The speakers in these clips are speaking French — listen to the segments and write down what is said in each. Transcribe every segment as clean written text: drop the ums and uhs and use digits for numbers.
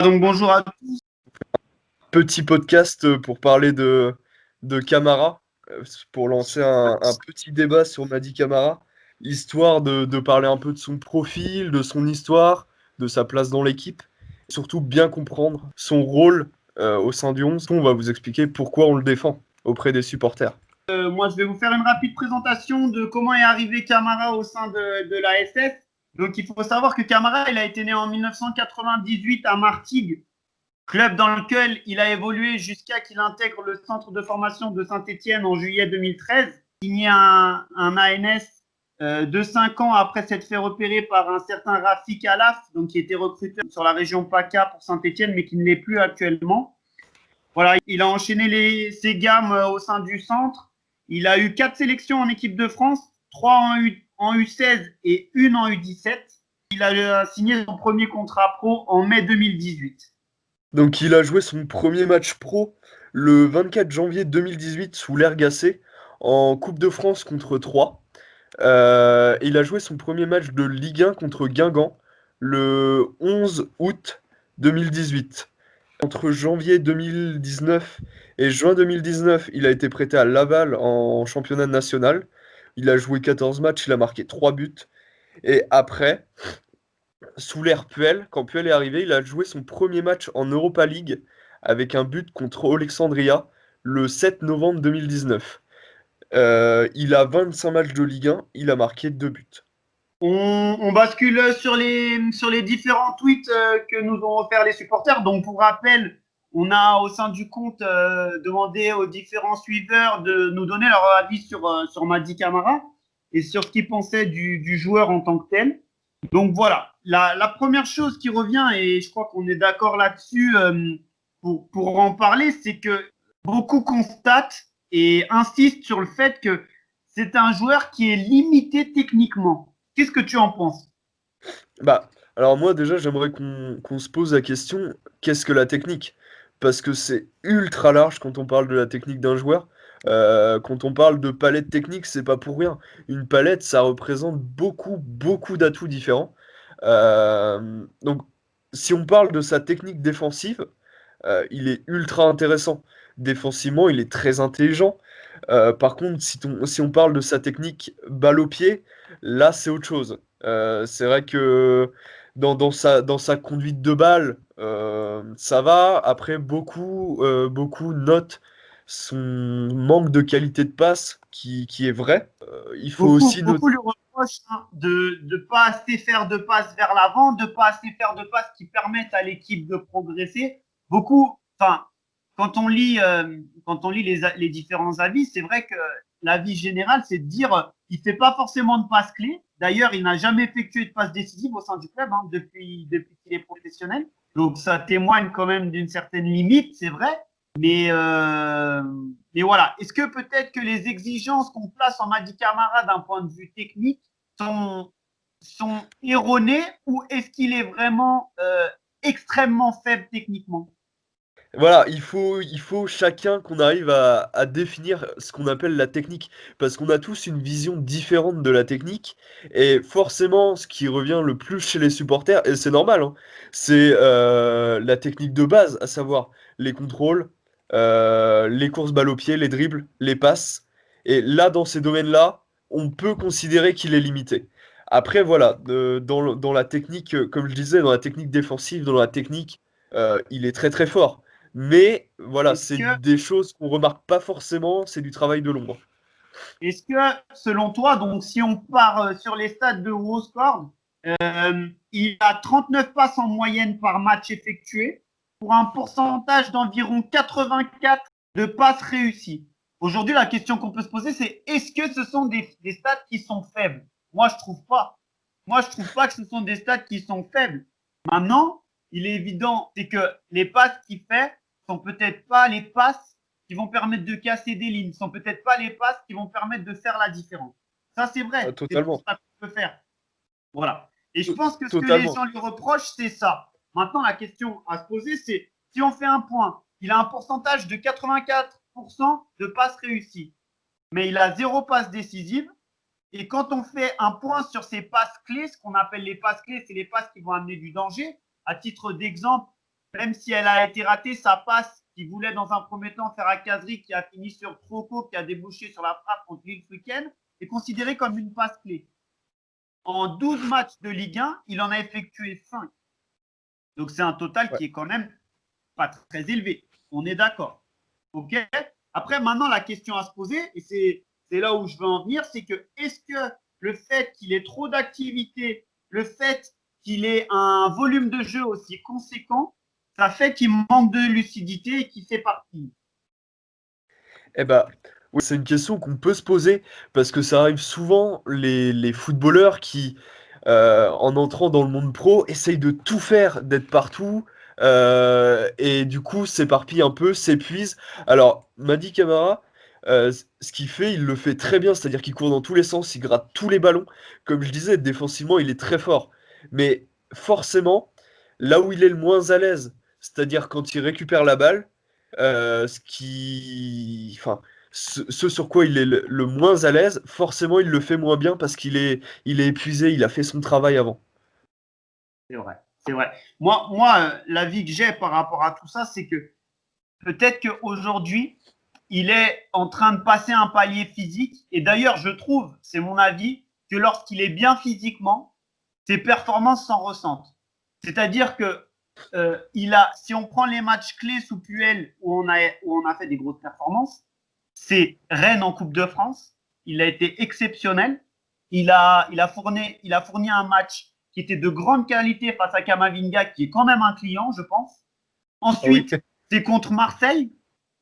Donc bonjour à Petit podcast pour parler de Camara, pour lancer un petit débat sur Mady Camara, histoire de parler un peu de son profil, de son histoire, de sa place dans l'équipe, surtout bien comprendre son rôle au sein du 11. On va vous expliquer pourquoi on le défend auprès des supporters. moi, je vais vous faire une rapide présentation de comment est arrivé Camara au sein de la SS. Donc il faut savoir que Camara, il a été né en 1998 à Martigues, club dans lequel il a évolué jusqu'à qu'il intègre le centre de formation de Saint-Étienne en juillet 2013. Signé un ANS de 5 ans après s'être fait repérer par un certain Rafik Alaf, donc qui était recruteur sur la région PACA pour Saint-Étienne, mais qui ne l'est plus actuellement. Voilà, il a enchaîné ses gammes au sein du centre. Il a eu 4 sélections en équipe de France, 3 en U16 et une en U17. Il a signé son premier contrat pro en mai 2018. Donc il a joué son premier match pro le 24 janvier 2018 sous l'air Gacé en Coupe de France contre Troyes. Il a joué son premier match de Ligue 1 contre Guingamp le 11 août 2018. Entre janvier 2019 et juin 2019, il a été prêté à Laval en championnat national. Il a joué 14 matchs, il a marqué 3 buts. Et après, sous l'ère Puel, quand Puel est arrivé, il a joué son premier match en Europa League avec un but contre Alexandria le 7 novembre 2019. Il a 25 matchs de Ligue 1, il a marqué 2 buts. On bascule sur les différents tweets que nous ont offert les supporters. Donc, pour rappel, on a au sein du compte demandé aux différents suiveurs de nous donner leur avis sur Mady Camara et sur ce qu'ils pensaient du joueur en tant que tel. Donc voilà, la première chose qui revient, et je crois qu'on est d'accord là-dessus pour en parler, c'est que beaucoup constatent et insistent sur le fait que c'est un joueur qui est limité techniquement. Qu'est-ce que tu en penses? Bah, alors moi déjà j'aimerais qu'on se pose la question, qu'est-ce que la technique? Parce que c'est ultra large quand on parle de la technique d'un joueur. Quand on parle de palette technique, c'est pas pour rien. Une palette, ça représente beaucoup d'atouts différents. Donc, si on parle de sa technique défensive, il est ultra intéressant. Défensivement, il est très intelligent. Par contre, si on parle de sa technique balle au pied, là, c'est autre chose. C'est vrai que dans sa conduite de balle, ça va. Après, beaucoup notent son manque de qualité de passe, qui est vrai. Il faut aussi Beaucoup noter. lui reprochent de ne pas assez faire de passes vers l'avant, de ne pas assez faire de passes qui permettent à l'équipe de progresser. Beaucoup, enfin, quand on lit les différents avis, c'est vrai que l'avis général, c'est de dire il ne fait pas forcément de passes clés. D'ailleurs, il n'a jamais effectué de passes décisives au sein du club depuis qu'il est professionnel. Donc, ça témoigne quand même d'une certaine limite, c'est vrai. Mais, euh, mais voilà, est-ce que peut-être que les exigences qu'on place en Mady Camara d'un point de vue technique sont, sont erronées ou est-ce qu'il est vraiment extrêmement faible techniquement? Voilà, il faut chacun qu'on arrive à définir ce qu'on appelle la technique, parce qu'on a tous une vision différente de la technique, et forcément, ce qui revient le plus chez les supporters, et c'est normal, hein, c'est la technique de base, à savoir les contrôles, les courses balle au pied, les dribbles, les passes, et là, dans ces domaines-là, on peut considérer qu'il est limité. Après, voilà, dans la technique, comme je disais, dans la technique défensive, dans la technique, il est très très fort. Mais voilà, Est-ce c'est que, des choses qu'on remarque pas forcément, c'est du travail de l'ombre. est-ce que selon toi, donc si on part sur les stats de Rosecord, il a 39 passes en moyenne par match effectué pour un pourcentage d'environ 84 de passes réussies. Aujourd'hui, la question qu'on peut se poser, c'est est-ce que ce sont des stats qui sont faibles? Moi, je trouve pas. Moi, je trouve pas que ce sont des stats qui sont faibles. Maintenant, il est évident, c'est que les passes qu'il fait sont peut-être pas les passes qui vont permettre de casser des lignes, sont peut-être pas les passes qui vont permettre de faire la différence. Ça, c'est Ah, vrai. C'est tout totalement. ça qu'on peut faire. Voilà. Et je To- pense que ce que les Totalement. gens lui reprochent, c'est ça. Maintenant, la question à se poser, c'est si on fait un point, il a un pourcentage de 84% de passes réussies, mais il a zéro passe décisive. Et quand on fait un point sur ses passes clés, ce qu'on appelle les passes clés, c'est les passes qui vont amener du danger. À titre d'exemple, même si elle a été ratée, sa passe qu'il voulait dans un premier temps faire à Kazri, qui a fini sur Troco, qui a débouché sur la frappe contre Lille ce week-end, est considérée comme une passe clé. En 12 matchs de Ligue 1, il en a effectué 5. Donc c'est un total qui est quand même pas très élevé. On est d'accord. Ok. Après, maintenant, la question à se poser, et c'est là où je veux en venir, c'est que est-ce que le fait qu'il ait trop d'activité, le fait qu'il ait un volume de jeu aussi conséquent, ça fait qu'il manque de lucidité et qu'il s'éparpille? Eh ben, oui, c'est une question qu'on peut se poser parce que ça arrive souvent les footballeurs qui, en entrant dans le monde pro, essayent de tout faire, d'être partout, et du coup s'éparpillent un peu, s'épuisent. Alors, Mady Camara, ce qu'il fait, il le fait très bien, c'est-à-dire qu'il court dans tous les sens, il gratte tous les ballons. Comme je disais, défensivement, il est très fort. Mais forcément, là où il est le moins à l'aise, c'est-à-dire quand il récupère la balle, enfin, ce sur quoi il est le moins à l'aise, forcément il le fait moins bien parce qu'il est épuisé, il a fait son travail avant. C'est vrai, c'est vrai. Moi, l'avis que j'ai par rapport à tout ça, c'est que peut-être qu'aujourd'hui, il est en train de passer un palier physique. Et d'ailleurs, je trouve, c'est mon avis, que lorsqu'il est bien physiquement, ses performances s'en ressentent. C'est-à-dire que si on prend les matchs clés sous Puel où on a fait des grosses performances, c'est Rennes en Coupe de France. Il a été exceptionnel. Il a fourni un match qui était de grande qualité face à Kamavinga, qui est quand même un client, je pense. Ah oui. Ensuite, c'est contre Marseille,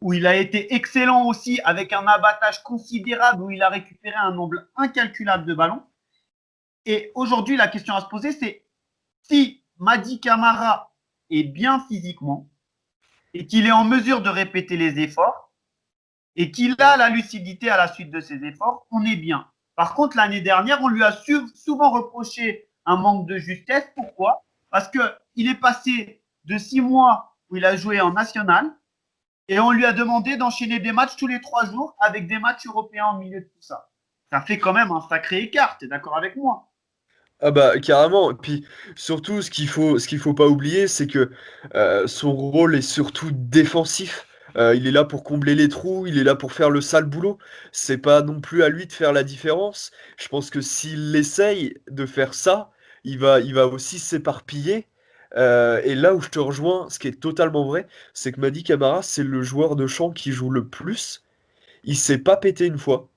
où il a été excellent aussi, avec un abattage considérable, où il a récupéré un nombre incalculable de ballons. Et aujourd'hui, la question à se poser, c'est si Mady Camara est bien physiquement et qu'il est en mesure de répéter les efforts et qu'il a la lucidité à la suite de ses efforts, on est bien. Par contre, l'année dernière, on lui a souvent reproché un manque de justesse. Pourquoi? Parce qu'il est passé de 6 mois où il a joué en national et on lui a demandé d'enchaîner des matchs tous les 3 jours avec des matchs européens au milieu de tout ça. Ça fait quand même un sacré écart, tu es d'accord avec moi? Ah bah carrément. Et puis surtout, ce qu'il faut pas oublier, c'est que son rôle est surtout défensif. Il est là pour combler les trous, il est là pour faire le sale boulot. C'est pas non plus à lui de faire la différence. Je pense que s'il essaye de faire ça, il va aussi s'éparpiller. Et là où je te rejoins, ce qui est totalement vrai, c'est que Mady Camara, c'est le joueur de champ qui joue le plus. Il s'est pas pété une fois.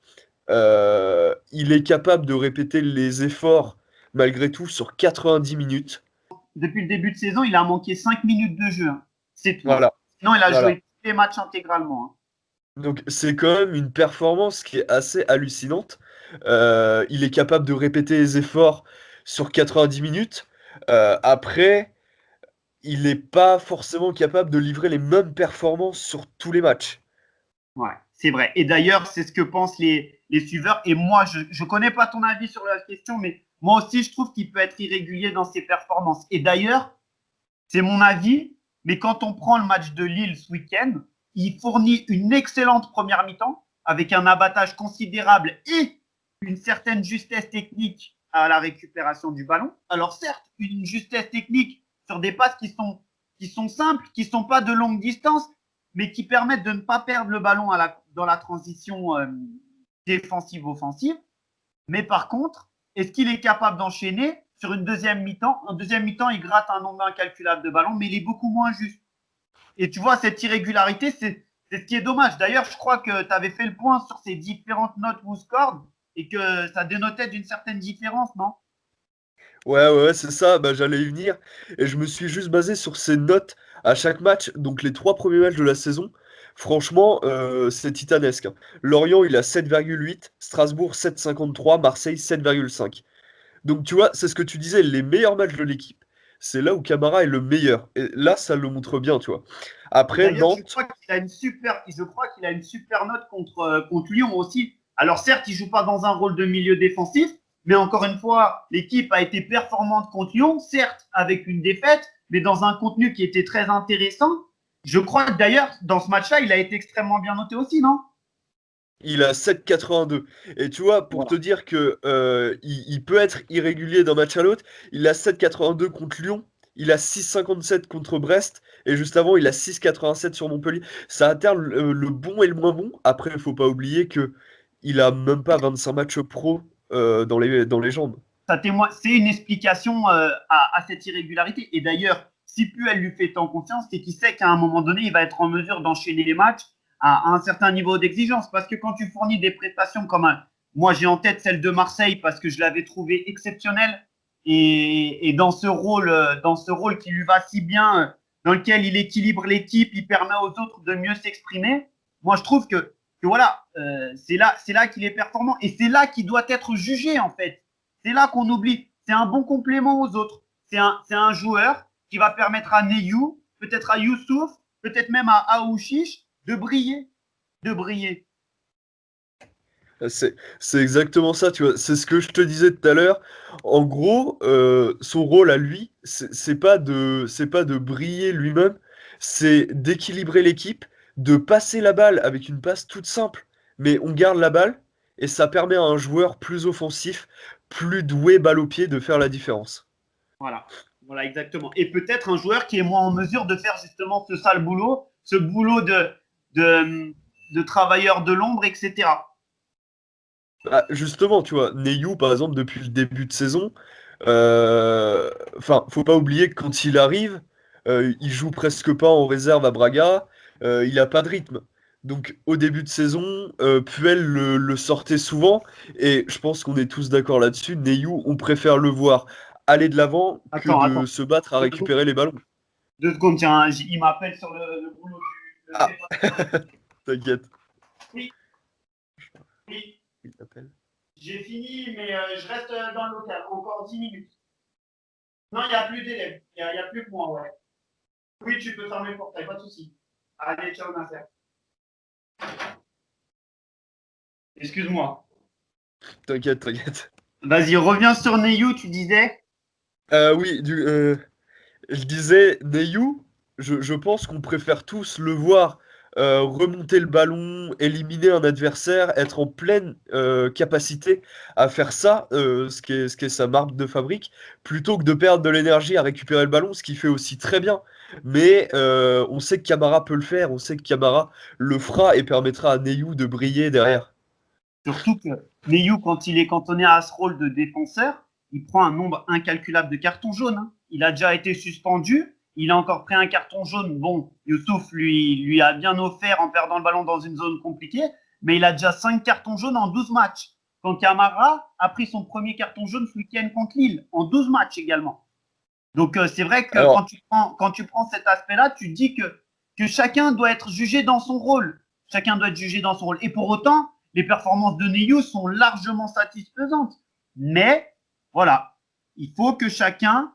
Il est capable de répéter les efforts malgré tout sur 90 minutes. Depuis le début de saison, il a manqué 5 minutes de jeu, hein. C'est tout, hein. Voilà, Sinon, il a voilà. joué tous les matchs intégralement, hein. Donc c'est quand même une performance qui est assez hallucinante. Il est capable de répéter les efforts sur 90 minutes. Après, il n'est pas forcément capable de livrer les mêmes performances sur tous les matchs. Ouais, c'est vrai. Et d'ailleurs, c'est ce que pensent les suiveurs. Et moi, je ne connais pas ton avis sur la question, mais moi aussi, je trouve qu'il peut être irrégulier dans ses performances. Et d'ailleurs, c'est mon avis, mais quand on prend le match de Lille ce week-end, il fournit une excellente première mi-temps avec un abattage considérable et une certaine justesse technique à la récupération du ballon. Alors certes, une justesse technique sur des passes qui sont simples, qui ne sont pas de longue distance, mais qui permettent de ne pas perdre le ballon dans la transition défensive-offensive. Mais par contre, est-ce qu'il est capable d'enchaîner sur une deuxième mi-temps? En deuxième mi-temps, il gratte un nombre incalculable de ballons, mais il est beaucoup moins juste. Et tu vois, cette irrégularité, c'est ce qui est dommage. D'ailleurs, je crois que tu avais fait le point sur ces différentes notes ou scores et que ça dénotait d'une certaine différence, non? Ouais, ouais, ouais, c'est ça, bah, j'allais y venir. Et je me suis juste basé sur ces notes à chaque match, donc les 3 premiers matchs de la saison. Franchement, c'est titanesque, hein. Lorient, il a 7,8, Strasbourg 7,53, Marseille 7,5. Donc tu vois, c'est ce que tu disais, les meilleurs matchs de l'équipe, c'est là où Camara est le meilleur. Et là, ça le montre bien, tu vois. Et Après, d'ailleurs, Nantes, je crois qu'il a une super note contre Lyon aussi. Alors certes, il joue pas dans un rôle de milieu défensif, mais encore une fois, l'équipe a été performante contre Lyon, certes avec une défaite, mais dans un contenu qui était très intéressant. Je crois que d'ailleurs, dans ce match-là, il a été extrêmement bien noté aussi, non? il a 7,82. Et tu vois, pour te Voilà. dire que il peut être irrégulier d'un match à l'autre, il a 7,82 contre Lyon, il a 6,57 contre Brest Et juste avant, il a 6,87 sur Montpellier. Ça alterne le bon et le moins bon. Après, il faut pas oublier que il a même pas 25 matchs pro dans les jambes. Ça témoigne, c'est une explication à cette irrégularité. Et d'ailleurs, si Puel lui fait tant confiance, c'est qu'il sait qu'à un moment donné, il va être en mesure d'enchaîner les matchs à un certain niveau d'exigence. Parce que quand tu fournis des prestations comme moi, j'ai en tête celle de Marseille parce que je l'avais trouvé exceptionnelle. Et dans ce rôle qui lui va si bien, dans lequel il équilibre l'équipe, il permet aux autres de mieux s'exprimer. Moi, je trouve que voilà, c'est là qu'il est performant et c'est là qu'il doit être jugé en fait. C'est là qu'on oublie. C'est un bon complément aux autres. C'est un joueur qui va permettre à Neyou, peut-être à Youssouf, peut-être même à Aouchiche de briller. De briller. C'est exactement ça, tu vois. C'est ce que je te disais tout à l'heure. En gros, son rôle à lui, c'est pas de briller lui-même, c'est d'équilibrer l'équipe, de passer la balle avec une passe toute simple. Mais on garde la balle et ça permet à un joueur plus offensif, plus doué balle au pied de faire la différence. Voilà. Voilà, exactement. Et peut-être un joueur qui est moins en mesure de faire justement ce sale boulot, ce boulot de travailleur de l'ombre, etc. Ah, justement, tu vois, Neyou, par exemple, depuis le début de saison, faut pas oublier que quand il arrive, il joue presque pas en réserve à Braga, il a pas de rythme. Donc, au début de saison, Puel le sortait souvent, et je pense qu'on est tous d'accord là-dessus. Neyou, on préfère le voir aller de l'avant que de Attends. se battre à récupérer les ballons. 2 secondes, tiens, il m'appelle sur le boulot du Ah, t'inquiète, Oui, oui. il t'appelle. J'ai fini, mais je reste dans le local. Encore 10 minutes. Non, il n'y a plus d'élèves. Il y a plus que moi, ouais. Oui, tu peux fermer le portail, pas de souci. Allez, ciao, Nasser. Excuse-moi. T'inquiète, t'inquiète. Vas-y, reviens sur Neyou, tu disais. Oui, je disais, Neyou, je pense qu'on préfère tous le voir remonter le ballon, éliminer un adversaire, être en pleine capacité à faire ça, ce qui est sa marque de fabrique, plutôt que de perdre de l'énergie à récupérer le ballon, ce qu'il fait aussi très bien. Mais on sait que Camara peut le faire, on sait que Camara le fera et permettra à Neyou de briller derrière. Surtout que Neyou, quand il est cantonné à ce rôle de défenseur, il prend un nombre incalculable de cartons jaunes, hein. Il a déjà été suspendu. Il a encore pris un carton jaune. Bon, Youssouf lui a bien offert en perdant le ballon dans une zone compliquée, mais il a déjà 5 cartons jaunes en 12 matchs. Quand Camara a pris son premier carton jaune ce week-end contre Lille, en 12 matchs également. Donc c'est vrai que Alors, quand tu prends cet aspect-là, tu dis que chacun doit être jugé dans son rôle. Chacun doit être jugé dans son rôle. Et pour autant, les performances de Neyou sont largement satisfaisantes. Mais voilà, il faut que chacun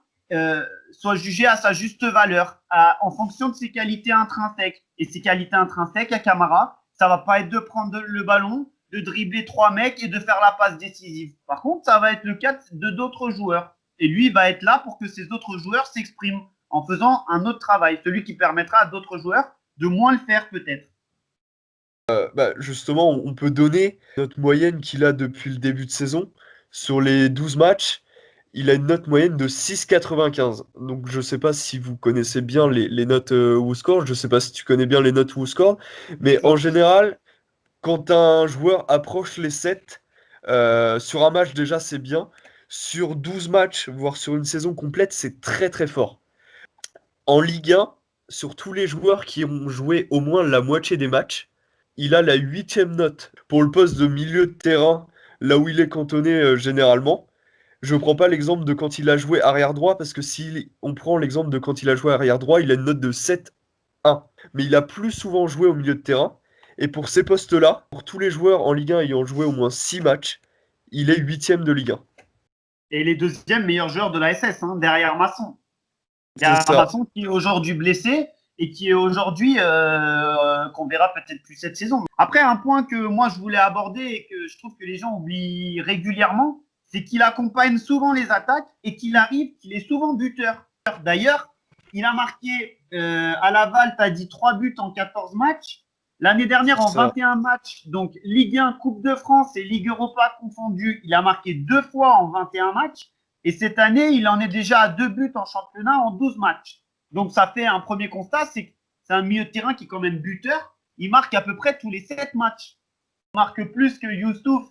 soit jugé à sa juste valeur, en fonction de ses qualités intrinsèques. Et ses qualités intrinsèques à Camara, ça va pas être de prendre le ballon, de dribbler 3 mecs et de faire la passe décisive. Par contre, ça va être le cas de d'autres joueurs. Et lui, il va être là pour que ces autres joueurs s'expriment en faisant un autre travail, celui qui permettra à d'autres joueurs de moins le faire peut-être. justement, on peut donner notre moyenne qu'il a depuis le début de saison. Sur les 12 matchs, il a une note moyenne de 6,95. Donc je sais pas si vous connaissez bien les notes WhoScored, je sais pas si tu connais bien les notes WhoScored, mais en général, quand un joueur approche les 7, sur un match déjà c'est bien. Sur 12 matchs, voire sur une saison complète, c'est très très fort. En Ligue 1, sur tous les joueurs qui ont joué au moins la moitié des matchs, il a la huitième note pour le poste de milieu de terrain, là où il est cantonné généralement. Je ne prends pas l'exemple de quand il a joué arrière droit, parce que si on prend l'exemple de quand il a joué arrière droit, il a une note de 7,1. Mais il a plus souvent joué au milieu de terrain. Et pour ces postes-là, pour tous les joueurs en Ligue 1 ayant joué au moins 6 matchs, il est huitième de Ligue 1. Et les deuxièmes meilleurs joueurs de la SS, hein, derrière Masson. Il y C'est a ça. Masson qui est aujourd'hui blessé et qui est aujourd'hui qu'on verra peut-être plus cette saison. Après, un point que moi je voulais aborder et que je trouve que les gens oublient régulièrement, c'est qu'il accompagne souvent les attaques et qu'il est souvent buteur. D'ailleurs, il a marqué à Laval, tu as dit 3 buts en 14 matchs. L'année dernière, C'est en ça. 21 matchs, donc Ligue 1, Coupe de France et Ligue Europa confondues, il a marqué 2 fois en 21 matchs. Et cette année, il en est déjà à 2 buts en championnat en 12 matchs. Donc, ça fait un premier constat, c'est que c'est un milieu de terrain qui est quand même buteur. Il marque à peu près tous les 7 matchs. Il marque plus que Youssouf,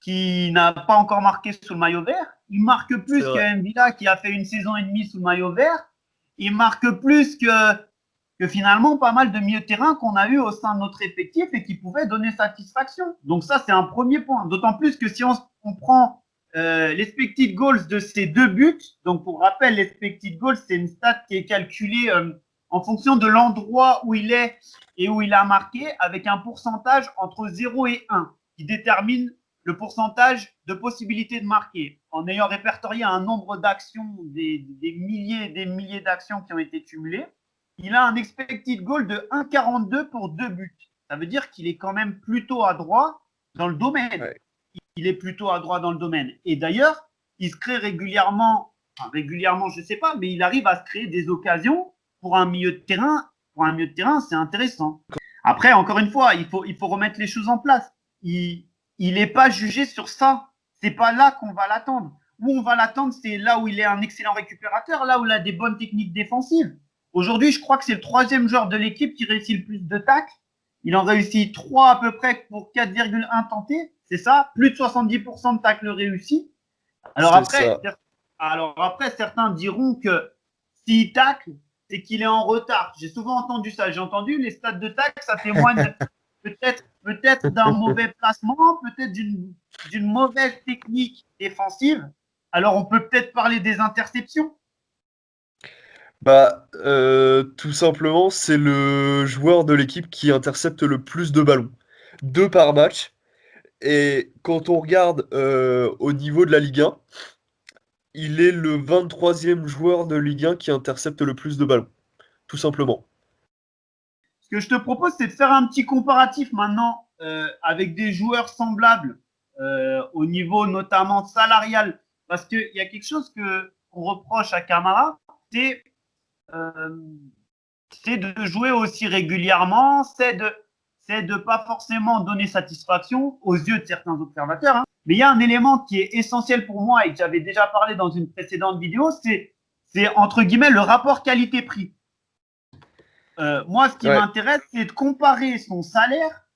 qui n'a pas encore marqué sous le maillot vert. Il marque plus que Mbila, qui a fait une saison et demie sous le maillot vert. Il marque plus que finalement pas mal de milieux de terrain qu'on a eu au sein de notre effectif et qui pouvaient donner satisfaction. Donc ça, c'est un premier point. D'autant plus que si on prend l'expected goals de ces 2 buts, donc pour rappel, l'expected goals, c'est une stat qui est calculée en fonction de l'endroit où il est et où il a marqué, avec un pourcentage entre 0 et 1, qui détermine le pourcentage de possibilité de marquer, en ayant répertorié un nombre d'actions, des milliers et des milliers d'actions qui ont été cumulées. Il a un expected goal de 1,42 pour 2 buts. Ça veut dire qu'il est quand même plutôt adroit dans le domaine. Ouais. Il est plutôt adroit dans le domaine. Et d'ailleurs, il se crée régulièrement, je ne sais pas, mais il arrive à se créer des occasions pour un milieu de terrain. Pour un milieu de terrain, c'est intéressant. Après, encore une fois, il faut remettre les choses en place. Il n'est pas jugé sur ça. C'est pas là qu'on va l'attendre. Où on va l'attendre, c'est là où il est un excellent récupérateur, là où il a des bonnes techniques défensives. Aujourd'hui, je crois que c'est le 3e joueur de l'équipe qui réussit le plus de tacles. Il en réussit 3 à peu près pour 4,1 tentés. C'est ça, plus de 70% de tacles réussis. Alors après, certains diront que s'il tacle, c'est qu'il est en retard. J'ai souvent entendu ça. J'ai entendu les stats de tacle, ça témoigne peut-être d'un mauvais placement, peut-être d'une mauvaise technique défensive. Alors, on peut peut-être parler des interceptions. Tout simplement, c'est le joueur de l'équipe qui intercepte le plus de ballons. 2 par match. Et quand on regarde au niveau de la Ligue 1, il est le 23e joueur de Ligue 1 qui intercepte le plus de ballons. Tout simplement. Ce que je te propose, c'est de faire un petit comparatif maintenant avec des joueurs semblables au niveau notamment salarial. Parce qu'il y a quelque chose qu'on reproche à Camara, c'est de jouer aussi régulièrement, c'est de pas forcément donner satisfaction aux yeux de certains observateurs. Hein. Mais il y a un élément qui est essentiel pour moi et que j'avais déjà parlé dans une précédente vidéo, c'est entre guillemets le rapport qualité-prix. Moi, ce qui m'intéresse, c'est de comparer son salaire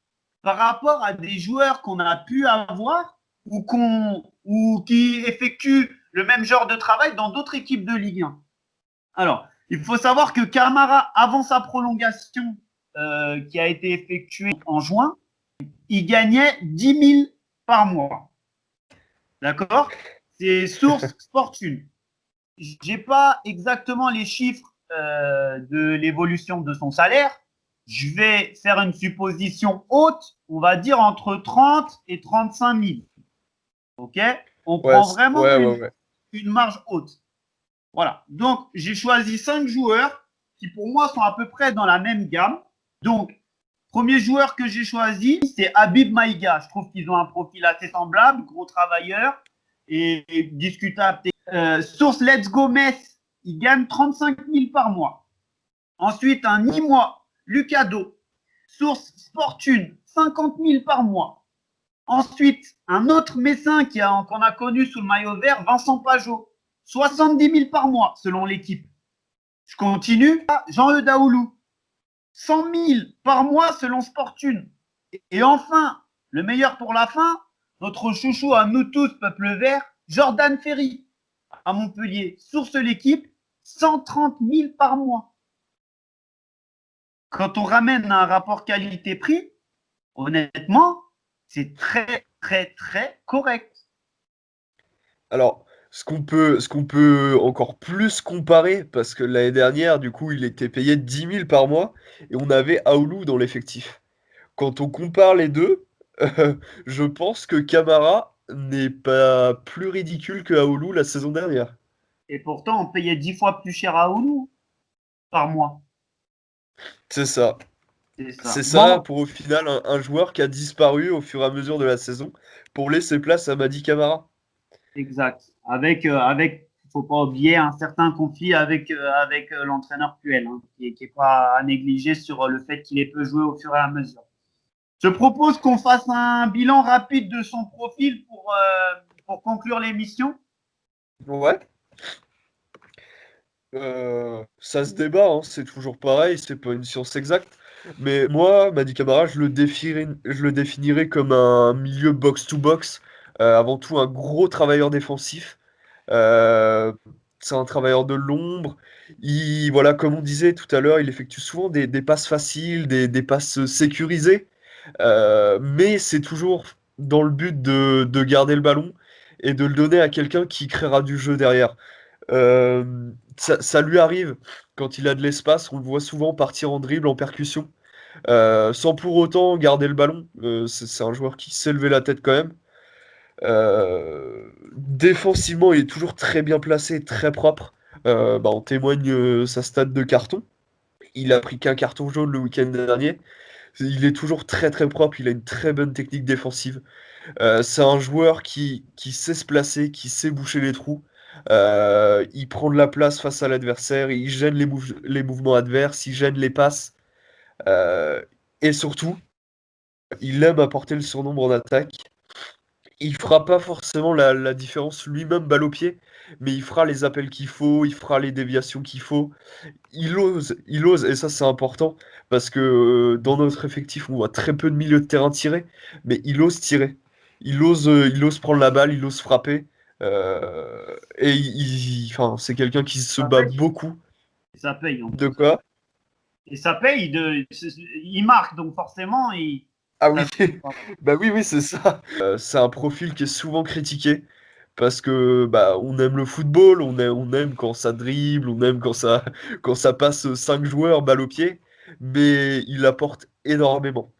par rapport à des joueurs qu'on a pu avoir ou qui effectuent le même genre de travail dans d'autres équipes de Ligue 1. Alors, il faut savoir que Camara, avant sa prolongation qui a été effectuée en juin, il gagnait 10 000 par mois. D'accord? C'est source Fortune. Je n'ai pas exactement les chiffres de l'évolution de son salaire. Je vais faire une supposition haute, on va dire entre 30 et 35 000. OK? On prend vraiment une marge haute. Voilà. Donc, j'ai choisi 5 joueurs qui, pour moi, sont à peu près dans la même gamme. Donc, premier joueur que j'ai choisi, c'est Habib Maïga. Je trouve qu'ils ont un profil assez semblable, gros travailleur et discutable. Source Let's Go Metz, il gagne 35 000 par mois. Ensuite, un Nîmois, Lucado. Source Fortune, 50 000 par mois. Ensuite, un autre Messin qu'on a connu sous le maillot vert, Vincent Pajot. 70 000 par mois, selon l'équipe. Je continue. Jean-Eudes Aoulou. 100 000 par mois, selon Sportune. Et enfin, le meilleur pour la fin, notre chouchou à nous tous, peuple vert, Jordan Ferry, à Montpellier. Source l'équipe, 130 000 par mois. Quand on ramène un rapport qualité-prix, honnêtement, c'est très, très, très correct. Alors, ce qu'on peut encore plus comparer, parce que l'année dernière, du coup, il était payé 10 000 par mois, et on avait Aoulou dans l'effectif. Quand on compare les deux, je pense que Camara n'est pas plus ridicule que Aoulou la saison dernière. Et pourtant, on payait 10 fois plus cher à Aoulou par mois. C'est ça. C'est ça, pour au final un joueur qui a disparu au fur et à mesure de la saison pour laisser place à Mady Camara. Exact. Avec, faut pas oublier un certain conflit avec l'entraîneur Puel, hein, qui est pas à négliger sur le fait qu'il peut jouer au fur et à mesure. Je propose qu'on fasse un bilan rapide de son profil pour conclure l'émission. Ouais. Ça se débat, hein, c'est toujours pareil, c'est pas une science exacte. Mais moi, Mady Camara, je le définirais comme un milieu box-to-box. Avant tout, un gros travailleur défensif. Euh, c'est un travailleur de l'ombre. Voilà, comme on disait tout à l'heure, il effectue souvent des passes faciles, des passes sécurisées. Mais c'est toujours dans le but de garder le ballon et de le donner à quelqu'un qui créera du jeu derrière. Ça lui arrive, quand il a de l'espace, on le voit souvent partir en dribble, en percussion, sans pour autant garder le ballon. C'est un joueur qui sait lever la tête quand même. Défensivement, il est toujours très bien placé, très propre. En témoigne sa stat de carton. Il a pris qu'un carton jaune le week-end dernier. Il est toujours très très propre, il a une très bonne technique défensive. C'est un joueur qui sait se placer, qui sait boucher les trous. Il prend de la place face à l'adversaire, il gêne les mouvements adverses, il gêne les passes. Euh, et surtout, il aime apporter le surnombre en attaque. Il fera pas forcément la différence lui-même balle au pied, mais il fera les appels qu'il faut, il fera les déviations qu'il faut. Il ose, et ça c'est important, parce que dans notre effectif, on voit très peu de milieux de terrain tirer, mais il ose tirer. Il ose prendre la balle, il ose frapper. Et enfin, c'est quelqu'un qui se Ça bat paye. beaucoup. Ça paye en De plus. quoi? Et ça paye, il marque, donc forcément, Ah oui, ça paye. bah oui, oui, c'est ça. C'est un profil qui est souvent critiqué parce que bah on aime le football, on aime quand ça dribble, on aime quand ça passe 5 joueurs balle au pied, mais il apporte énormément.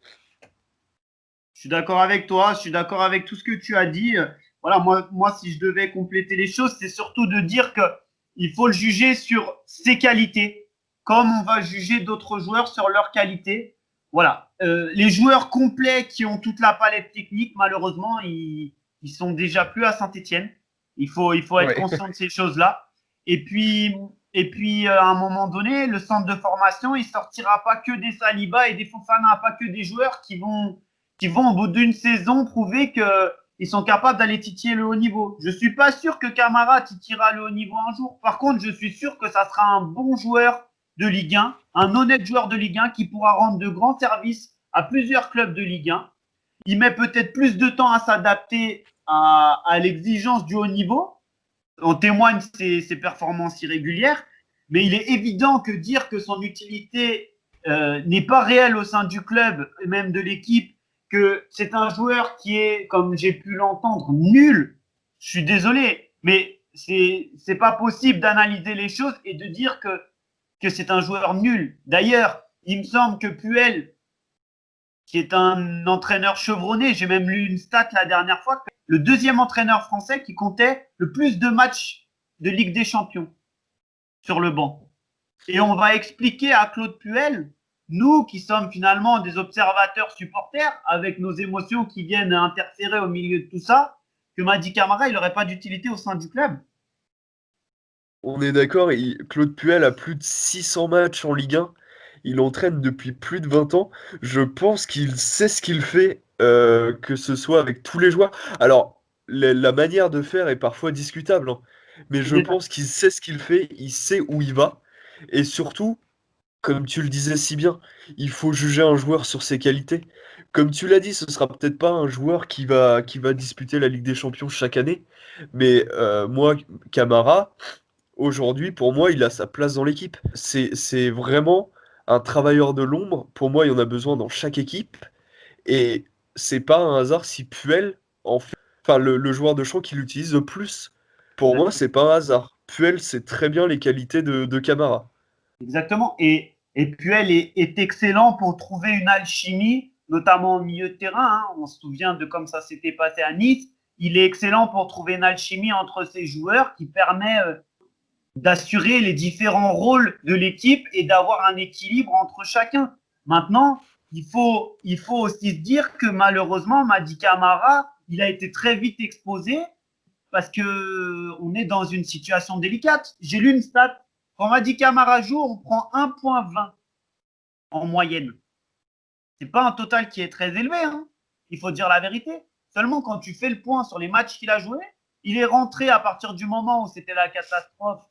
Je suis d'accord avec toi, je suis d'accord avec tout ce que tu as dit. Voilà, moi, si je devais compléter les choses, c'est surtout de dire que il faut le juger sur ses qualités, comme on va juger d'autres joueurs sur leurs qualités. Voilà, les joueurs complets qui ont toute la palette technique, malheureusement, ils sont déjà plus à Saint-Etienne. Il faut être Ouais. conscient de ces choses-là. Et puis, à un moment donné, le centre de formation, il sortira pas que des Saliba et des Fofana, pas que des joueurs qui vont, au bout d'une saison, prouver qu'ils sont capables d'aller titiller le haut niveau. Je ne suis pas sûr que Camara titillera le haut niveau un jour. Par contre, je suis sûr que ça sera un bon joueur de Ligue 1, un honnête joueur de Ligue 1 qui pourra rendre de grands services à plusieurs clubs de Ligue 1. Il met peut-être plus de temps à s'adapter à l'exigence du haut niveau. En témoignent ses performances irrégulières. Mais il est évident que dire que son utilité n'est pas réelle au sein du club et même de l'équipe, que c'est un joueur qui est, comme j'ai pu l'entendre, nul. Je suis désolé, mais c'est pas possible d'analyser les choses et de dire que c'est un joueur nul. D'ailleurs, il me semble que Puel, qui est un entraîneur chevronné, j'ai même lu une stat la dernière fois, le deuxième entraîneur français qui comptait le plus de matchs de Ligue des Champions sur le banc. Et on va expliquer à Claude Puel, nous qui sommes finalement des observateurs supporters, avec nos émotions qui viennent interférer au milieu de tout ça, que Mady Camara, il n'aurait pas d'utilité au sein du club. On est d'accord, Claude Puel a plus de 600 matchs en Ligue 1. Il entraîne depuis plus de 20 ans. Je pense qu'il sait ce qu'il fait, que ce soit avec tous les joueurs. Alors, la manière de faire est parfois discutable, hein, mais je pense qu'il sait ce qu'il fait, il sait où il va. Et surtout, comme tu le disais si bien, il faut juger un joueur sur ses qualités. Comme tu l'as dit, ce sera peut-être pas un joueur qui va disputer la Ligue des Champions chaque année, mais moi, Camara. Aujourd'hui, pour moi, il a sa place dans l'équipe. C'est vraiment un travailleur de l'ombre. Pour moi, il y en a besoin dans chaque équipe. Et c'est pas un hasard si Puel, en fait, enfin, le joueur de champ qui l'utilise le plus. Pour moi, c'est pas un hasard. Puel sait très bien les qualités de Camara. Exactement. Et Puel est excellent pour trouver une alchimie, notamment au milieu de terrain. Hein. On se souvient de comme ça s'était passé à Nice. Il est excellent pour trouver une alchimie entre ses joueurs qui permet d'assurer les différents rôles de l'équipe et d'avoir un équilibre entre chacun. Maintenant, il faut aussi se dire que malheureusement, Mady Camara, il a été très vite exposé parce que on est dans une situation délicate. J'ai lu une stat. Quand Mady Camara joue, on prend 1,20 en moyenne. C'est pas un total qui est très élevé, hein. Il faut dire la vérité. Seulement quand tu fais le point sur les matchs qu'il a joués, il est rentré à partir du moment où c'était la catastrophe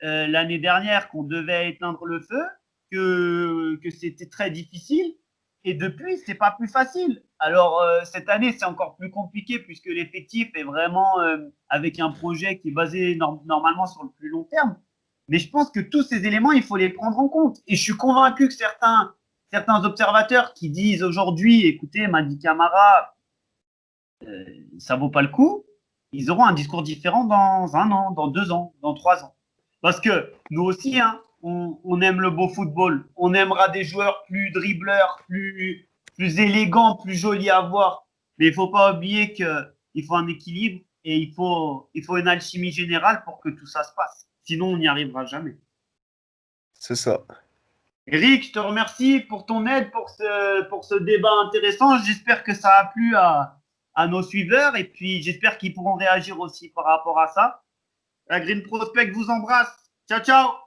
l'année dernière qu'on devait éteindre le feu, que c'était très difficile. Et depuis, c'est pas plus facile. Alors, cette année, c'est encore plus compliqué puisque l'effectif est vraiment avec un projet qui est basé normalement sur le plus long terme. Mais je pense que tous ces éléments, il faut les prendre en compte. Et je suis convaincu que certains observateurs qui disent aujourd'hui, écoutez, Mady Camara, ça vaut pas le coup, ils auront un discours différent dans 1 an, dans 2 ans, dans 3 ans. Parce que nous aussi, hein, on aime le beau football. On aimera des joueurs plus dribbleurs, plus élégants, plus jolis à voir. Mais il ne faut pas oublier qu'il faut un équilibre et il faut une alchimie générale pour que tout ça se passe. Sinon, on n'y arrivera jamais. C'est ça. Eric, je te remercie pour ton aide, pour ce débat intéressant. J'espère que ça a plu à nos suiveurs et puis j'espère qu'ils pourront réagir aussi par rapport à ça. La Green Prospect vous embrasse. Ciao, ciao.